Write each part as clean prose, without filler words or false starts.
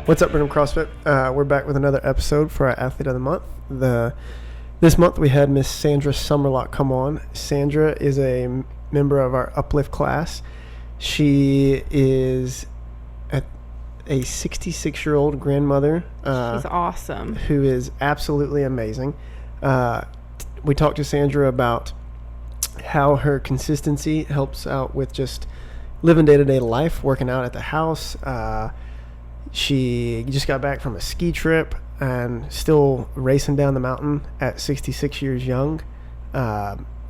What's up, Brenham CrossFit? We're back with another episode for our Athlete of the Month. This month we had Miss Sandra Summerlot come on. Sandra is a member of our Uplift class. She is a 66-year-old grandmother. She's awesome. Who is absolutely amazing. We talked to Sandra about how her consistency helps out with just living day-to-day life, working out at the house. She just got back from a ski trip and still racing down the mountain at 66 years young.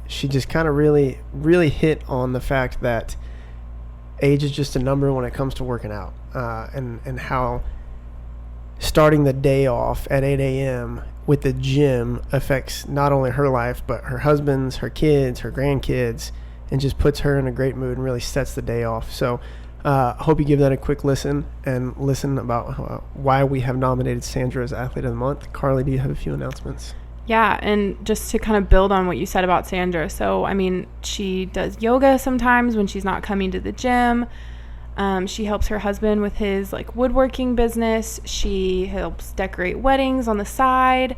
She just kind of really hit on the fact that age is just a number when it comes to working out, and how starting the day off at 8 a.m. with the gym affects not only her life, but her husband's, her kids, her grandkids, and just puts her in a great mood and really sets the day off. So hope you give that a quick listen and listen about why we have nominated Sandra as Athlete of the Month. Carly, do you have a few announcements? Yeah, and just to kind of build on what you said about Sandra. So, I mean, she does yoga sometimes when she's not coming to the gym. She helps her husband with his woodworking business. She helps decorate weddings on the side.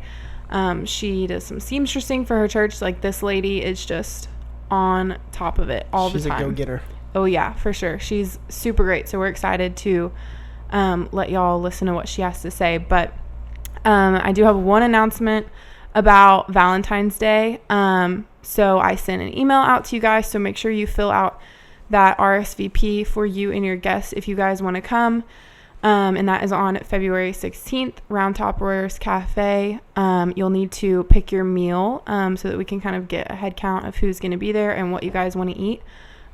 She does some seamstressing for her church. This lady is just on top of it all the time. She's a go-getter. Oh, yeah, for sure. She's super great. So we're excited to let y'all listen to what she has to say. But I do have one announcement about Valentine's Day. So I sent an email out to you guys. So make sure you fill out that RSVP for you and your guests if you guys want to come. And that is on February 16th, Round Top Warriors Cafe. You'll need to pick your meal so that we can kind of get a head count of who's going to be there and what you guys want to eat.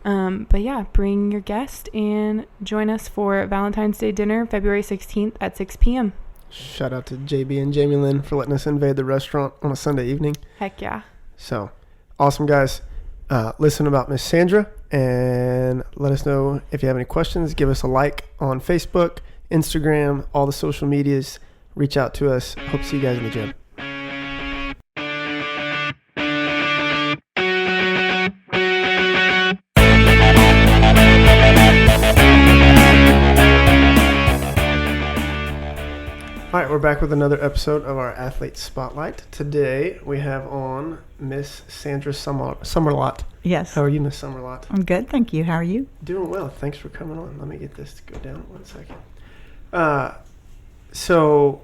But yeah, bring your guest and join us for Valentine's Day dinner, February 16th at 6 p.m. Shout out to JB and Jamie Lynn for letting us invade the restaurant on a Sunday evening. Heck yeah. So, awesome, guys. Listen about Miss Sandra and let us know if you have any questions. Give us a like on Facebook, Instagram, all the social medias. Reach out to us. Hope to see you guys in the gym. All right, we're back with another episode of our Athlete Spotlight. Today we have on Miss Sandra Summerlot. Yes. How are you, Miss Summerlot? I'm good, thank you. How are you? Doing well. Thanks for coming on. Let me get this to go down 1 second. So,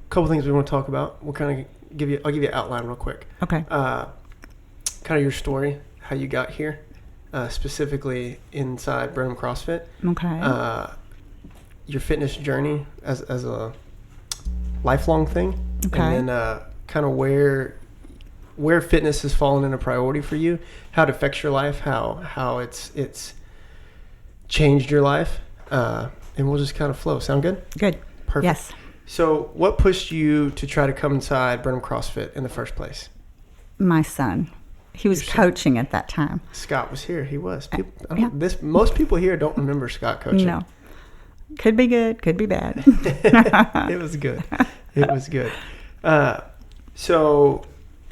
a couple things we want to talk about. We'll kind of I'll give you an outline real quick. Okay. Kind of your story, how you got here, specifically inside Brenham CrossFit. Okay. Your fitness journey as a lifelong thing. Okay. And then kind of where fitness has fallen into priority for you, how it affects your life, how it's changed your life, and we'll just kind of flow. Sound good? Good. Perfect. Yes. So what pushed you to try to come inside Brenham CrossFit in the first place? My son. He was coaching at that time. Scott was here. He was. Yeah. Most people here don't remember Scott coaching. No. Could be good, could be bad. It was good. It was good. So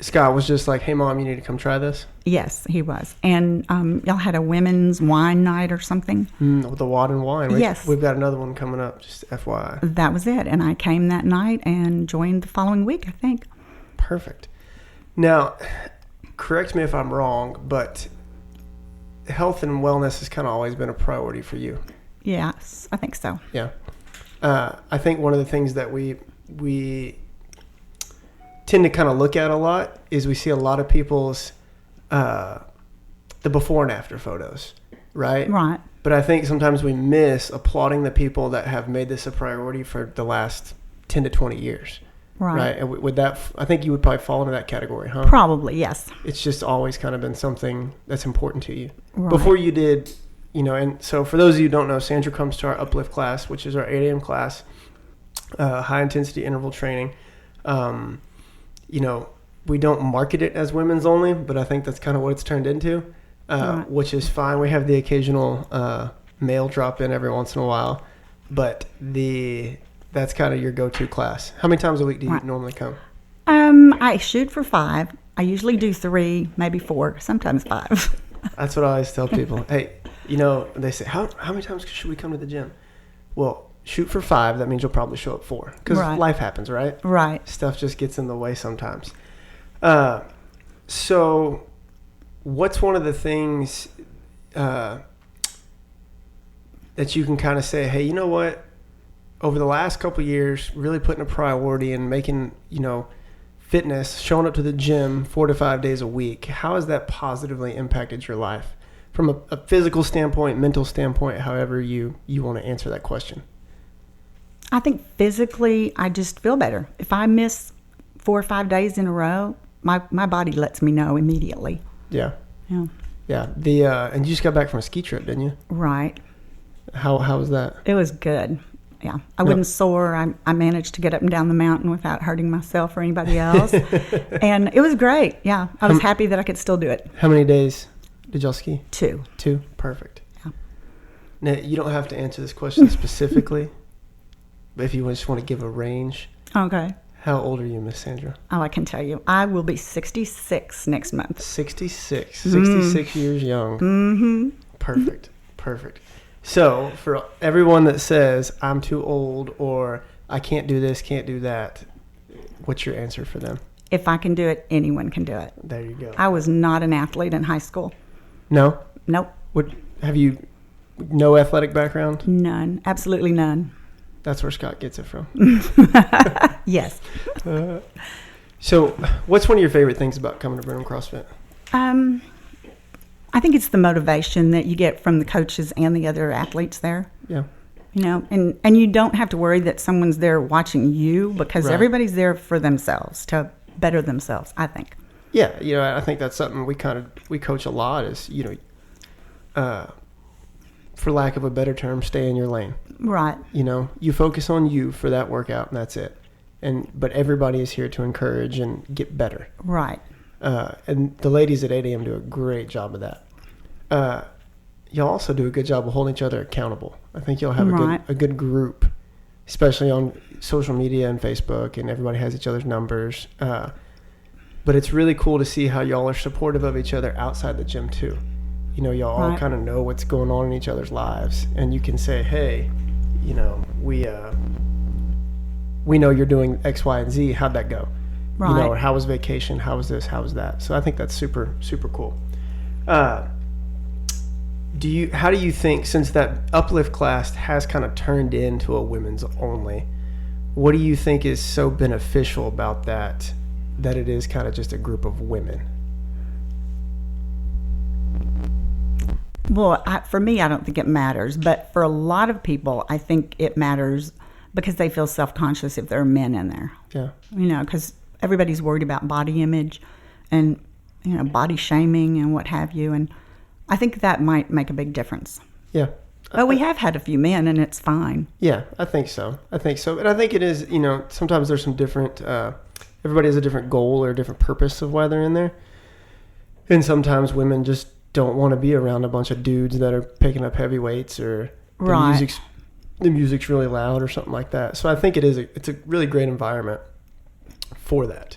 Scott was just like, hey, Mom, you need to come try this? Yes, he was. And y'all had a women's wine night or something? With the Wad and Wine. Yes. We've got another one coming up, just FYI. That was it. And I came that night and joined the following week, I think. Perfect. Now, correct me if I'm wrong, but health and wellness has kind of always been a priority for you. Yes, I think so. Yeah. I think one of the things that we tend to kind of look at a lot is we see a lot of people's the before and after photos, right? Right. But I think sometimes we miss applauding the people that have made this a priority for the last 10 to 20 years. Right. And with that, I think you would probably fall into that category, huh? Probably, yes. It's just always kind of been something that's important to you. Right. Before you did, and so for those of you who don't know, Sandra comes to our Uplift class, which is our 8 a.m. class, high intensity interval training. We don't market it as women's only, but I think that's kind of what it's turned into, right. Which is fine. We have the occasional male drop in every once in a while, but that's kind of your go-to class. How many times a week do you normally come? I shoot for 5. I usually do 3, maybe 4, sometimes 5. That's what I always tell people. Hey, they say, how many times should we come to the gym? Well, shoot for 5. That means you'll probably show up 4 because Right. life happens, right? Right. Stuff just gets in the way sometimes. So what's one of the things that you can kind of say, hey, you know what? Over the last couple of years, really putting a priority and making, fitness, showing up to the gym 4 to 5 days a week, how has that positively impacted your life from a physical standpoint, mental standpoint, however you want to answer that question? I think physically, I just feel better. If I miss 4 or 5 days in a row, my body lets me know immediately. Yeah. Yeah. Yeah. And you just got back from a ski trip, didn't you? Right. How was that? It was good. Yeah. I wasn't sore. I managed to get up and down the mountain without hurting myself or anybody else. And it was great. Yeah. I was happy that I could still do it. How many days did y'all ski? 2. 2? Perfect. Yeah. Now, you don't have to answer this question specifically, but if you just want to give a range. Okay. How old are you, Miss Sandra? Oh, I can tell you. I will be 66 next month. 66. 66 years young. Mm-hmm. Perfect. So for everyone that says, I'm too old or I can't do this, can't do that, what's your answer for them? If I can do it, anyone can do it. There you go. I was not an athlete in high school. No? Nope. Have you no athletic background? None. Absolutely none. That's where Scott gets it from. Yes. So what's one of your favorite things about coming to Brenham CrossFit? I think it's the motivation that you get from the coaches and the other athletes there. Yeah. And you don't have to worry that someone's there watching you because Right. everybody's there for themselves, to better themselves, I think. Yeah, I think that's something we coach a lot is, for lack of a better term, stay in your lane. Right. You focus on you for that workout and that's it. But everybody is here to encourage and get better. Right. And the ladies at 8 a.m. do a great job of that. Y'all also do a good job of holding each other accountable. I think y'all have a good group, especially on social media and Facebook, and everybody has each other's numbers. But it's really cool to see how y'all are supportive of each other outside the gym too. Y'all all kind of know what's going on in each other's lives, and you can say, hey, we know you're doing X, Y, and Z. How'd that go? Right. Or how was vacation? How was this? How was that? So I think that's super, super cool. How do you think, since that uplift class has kind of turned into a women's only, what do you think is so beneficial about that it is kind of just a group of women? Well, for me, I don't think it matters. But for a lot of people, I think it matters because they feel self-conscious if there are men in there. Yeah. Because everybody's worried about body image and, body shaming and what have you. And I think that might make a big difference. Yeah. But we have had a few men, and it's fine. Yeah, I think so. And I think it is, sometimes there's some different, everybody has a different goal or a different purpose of why they're in there. And sometimes women just don't want to be around a bunch of dudes that are picking up heavy weights or the music's really loud or something like that. So I think it's a really great environment for that.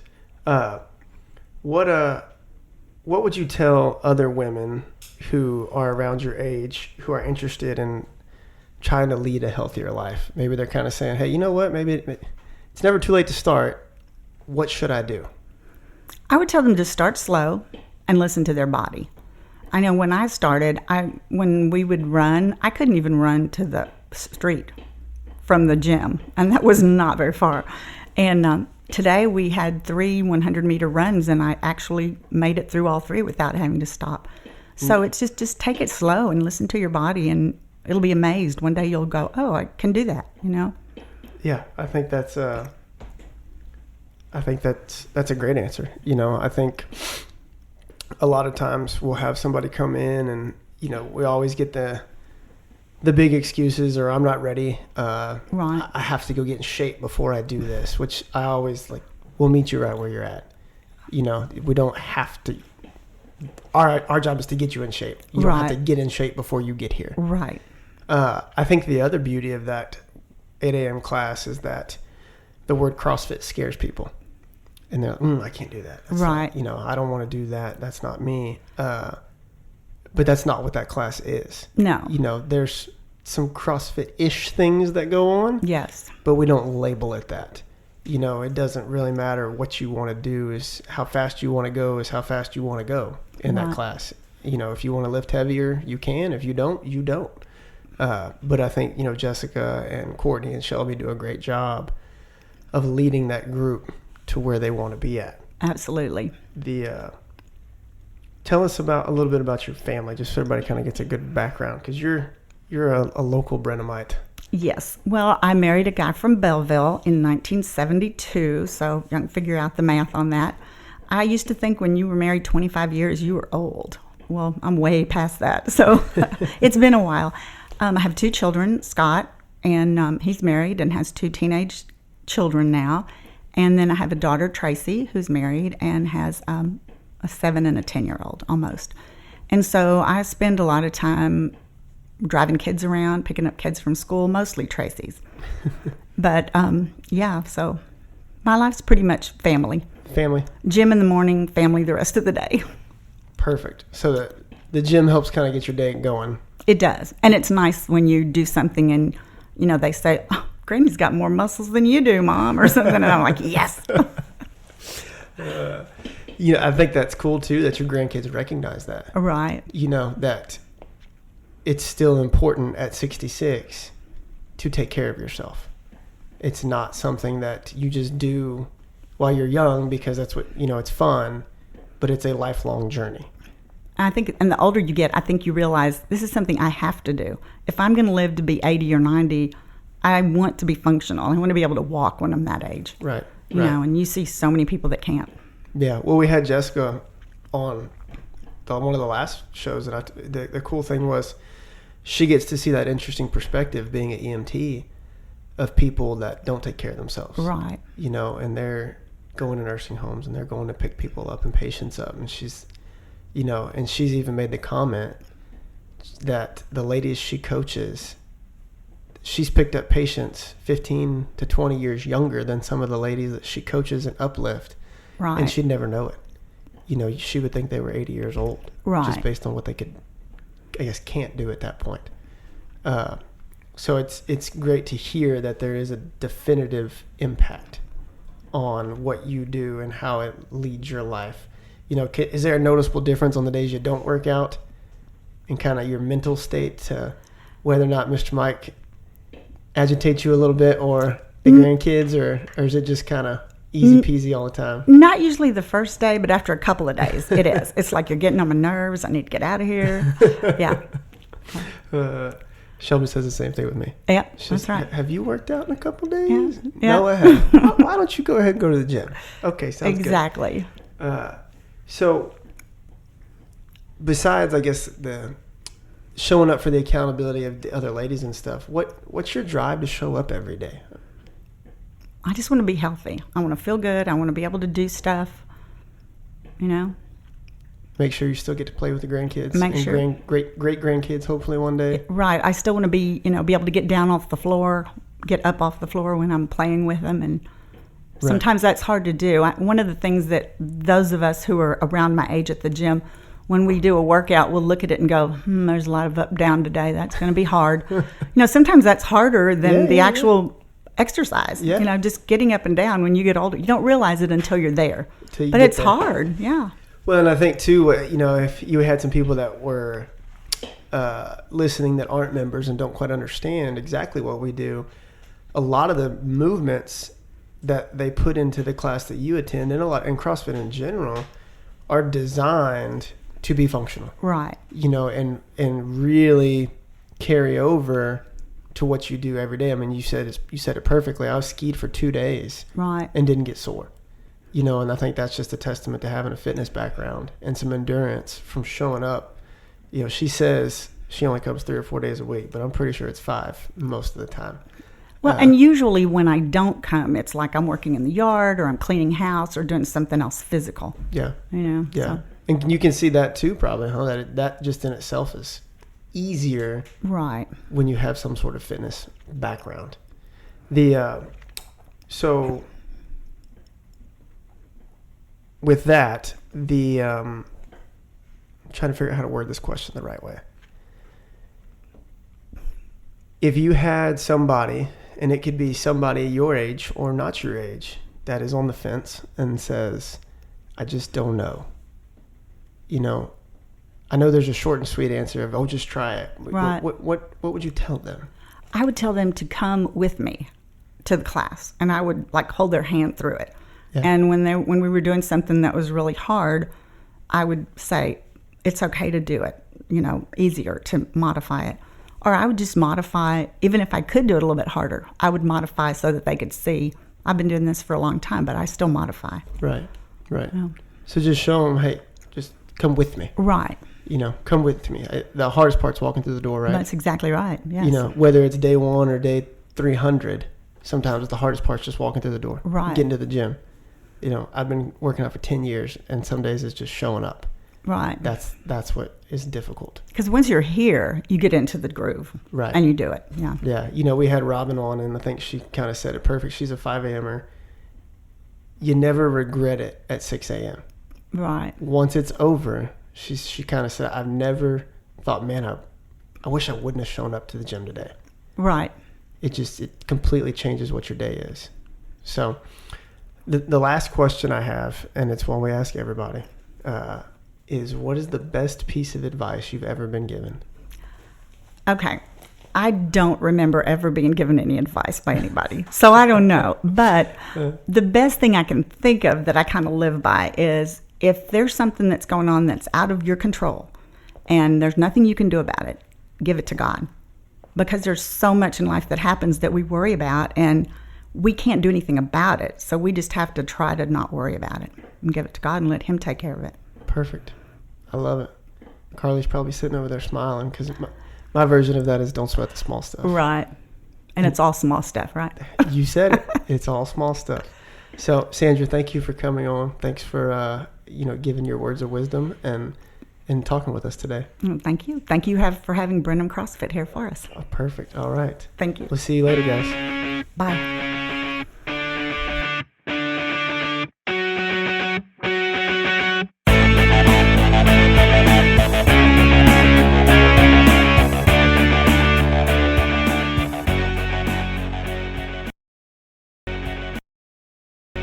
What would you tell other women who are around your age who are interested in trying to lead a healthier life? Maybe they're kind of saying, hey, you know what? Maybe it's never too late to start. What should I do? I would tell them to start slow and listen to their body. I know when I started, when we would run, I couldn't even run to the street from the gym, and that was not very far. And today we had 3 100-meter runs, and I actually made it through all 3 without having to stop. So it's just take it slow and listen to your body, and it'll be amazed. One day you'll go, oh, I can do that, Yeah, I think that's a great answer. I think a lot of times we'll have somebody come in and, we always get the big excuses, or I'm not ready. Right. I have to go get in shape before I do this, which I always we'll meet you right where you're at. We don't have to. Our job is to get you in shape. You don't have to get in shape before you get here. Right. I think the other beauty of that 8 a.m. class is that the word CrossFit scares people. And they're like, I can't do that. That's right. Not, I don't want to do that. That's not me. But that's not what that class is. No. some CrossFit-ish things that go on. Yes. But we don't label it that. You know, it doesn't really matter what you want to do. Is how fast you want to go is how fast you want to go in that class. You know, if you want to lift heavier, you can. If you don't, you don't. But I think, you know, Jessica and Courtney and Shelby do a great job of leading that group to where they want to be at. Absolutely. Tell us a little bit about your family, just so everybody kind of gets a good background, because you're a local Brenhamite. Yes. Well, I married a guy from Belleville in 1972, so you can figure out the math on that. I used to think when you were married 25 years, you were old. Well, I'm way past that, so it's been a while. I have 2 children, Scott, and he's married and has 2 teenage children now. And then I have a daughter, Tracy, who's married and has a 7 and a 10-year-old almost. And so I spend a lot of time driving kids around, picking up kids from school, mostly Tracy's. But so my life's pretty much family. Gym in the morning, family the rest of the day. Perfect. So the gym helps kind of get your day going. It does. And it's nice when you do something and, you know, they say, oh, Granny's got more muscles than you do, Mom, or something. And I'm like, yes. You know, I think that's cool, too, that your grandkids recognize that. Right. You know, that it's still important at 66 to take care of yourself. It's not something that you just do while you're young because that's what, you know, it's fun, but it's a lifelong journey. I think, and the older you get, I think you realize this is something I have to do. If I'm going to live to be 80 or 90, I want to be functional. I want to be able to walk when I'm that age. Right. You know, and you see so many people that can't. Yeah. Well, we had Jessica on one of the last shows, and the cool thing was she gets to see that interesting perspective being an EMT of people that don't take care of themselves. Right. You know, and they're going to nursing homes and they're going to pick people up and patients up, and she's, you know, and she's even made the comment that the ladies she coaches, she's picked up patients 15 to 20 years younger than some of the ladies that she coaches in Uplift. Right. And she'd never know it. You know, she would think they were 80 years old. Right. Just based on what they could, I guess, can't do at that point. So it's great to hear that there is a definitive impact on what you do and how it leads your life. You know, is there a noticeable difference on the days you don't work out and kind of your mental state to whether or not Mr. Mike agitates you a little bit or the grandkids, or is it just kind of easy peasy all the time? Not usually the first day, but after a couple of days, it is. It's like you're getting on my nerves. I need to get out of here. Yeah. Shelby says the same thing with me. Yeah, that's right. Have you worked out in a couple days? Yeah. No, I haven't. Why don't you go ahead and go to the gym? Okay, sounds exactly. good. So, besides, I guess, the showing up for the accountability of the other ladies and stuff, what's your drive to show up every day? I just want to be healthy. I want to feel good. I want to be able to do stuff, you know. Make sure you still get to play with the grandkids. Make sure. Great grandkids, hopefully one day. Right. I still want to be able to get down off the floor, get up off the floor when I'm playing with them. And sometimes that's hard to do. One of the things that those of us who are around my age at the gym, when we do a workout, we'll look at it and go, there's a lot of up, down today. That's going to be hard. Sometimes that's harder than the actual exercise. Yeah. Just getting up and down when you get older. You don't realize it until you're there. But it's hard. Yeah. Well, and I think, too, if you had some people that were listening that aren't members and don't quite understand exactly what we do, a lot of the movements that they put into the class that you attend, and CrossFit in general, are designed to be functional. Right. And really carry over to what you do every day. I mean, you said it perfectly. I skied for 2 days. Right. And didn't get sore. And I think that's just a testament to having a fitness background and some endurance from showing up. She says she only comes 3 or 4 days a week, but I'm pretty sure it's 5 most of the time. Well, and usually when I don't come, it's like I'm working in the yard or I'm cleaning house or doing something else physical. Yeah. Yeah. So. And you can see that too, probably, huh? That just in itself is easier. Right. When you have some sort of fitness background. So with that, I'm trying to figure out how to word this question the right way. if you had somebody, and it could be somebody your age or not your age, that is on the fence and says, I just don't know. You know, I know there's a short and sweet answer of, oh, just try it. Right. What would you tell them? I would tell them to come with me to the class, and I would like hold their hand through it. Yeah. And when we were doing something that was really hard, I would say, it's okay to do it, you know, easier to modify it. Or I would just modify, even if I could do it a little bit harder, I would modify so that they could see, I've been doing this for a long time, but I still modify. Right. Yeah. So just show them, hey, just come with me. Right. You know, come with me. The hardest part's walking through the door, right? That's exactly right, yes. You know, whether it's day 1 or day 300, sometimes the hardest part's just walking through the door. Right. Getting to the gym. You know, I've been working out for 10 years, and some days it's just showing up. Right. That's what is difficult. Because once you're here, you get into the groove. Right. And you do it, yeah. Yeah. You know, we had Robin on, and I think she kind of said it perfect. She's a 5 a.m.er. You never regret it at 6 a.m. Right. Once it's over, she kind of said, I've never thought, man, I wish I wouldn't have shown up to the gym today. Right. It completely changes what your day is. So the last question I have, and it's one we ask everybody, is what is the best piece of advice you've ever been given? Okay. I don't remember ever being given any advice by anybody, so I don't know. But the best thing I can think of that I kind of live by is if there's something that's going on that's out of your control and there's nothing you can do about it, give it to God. Because there's so much in life that happens that we worry about, and we can't do anything about it. So we just have to try to not worry about it and give it to God and let Him take care of it. Perfect. I love it. Carly's probably sitting over there smiling because my version of that is don't sweat the small stuff. Right. And it's all small stuff, right? You said it. It's all small stuff. So, Sandra, thank you for coming on. Thanks for, giving your words of wisdom and talking with us today. Thank you. Thank you for having Brenham CrossFit here for us. Oh, perfect. All right. Thank you. We'll see you later, guys. Bye.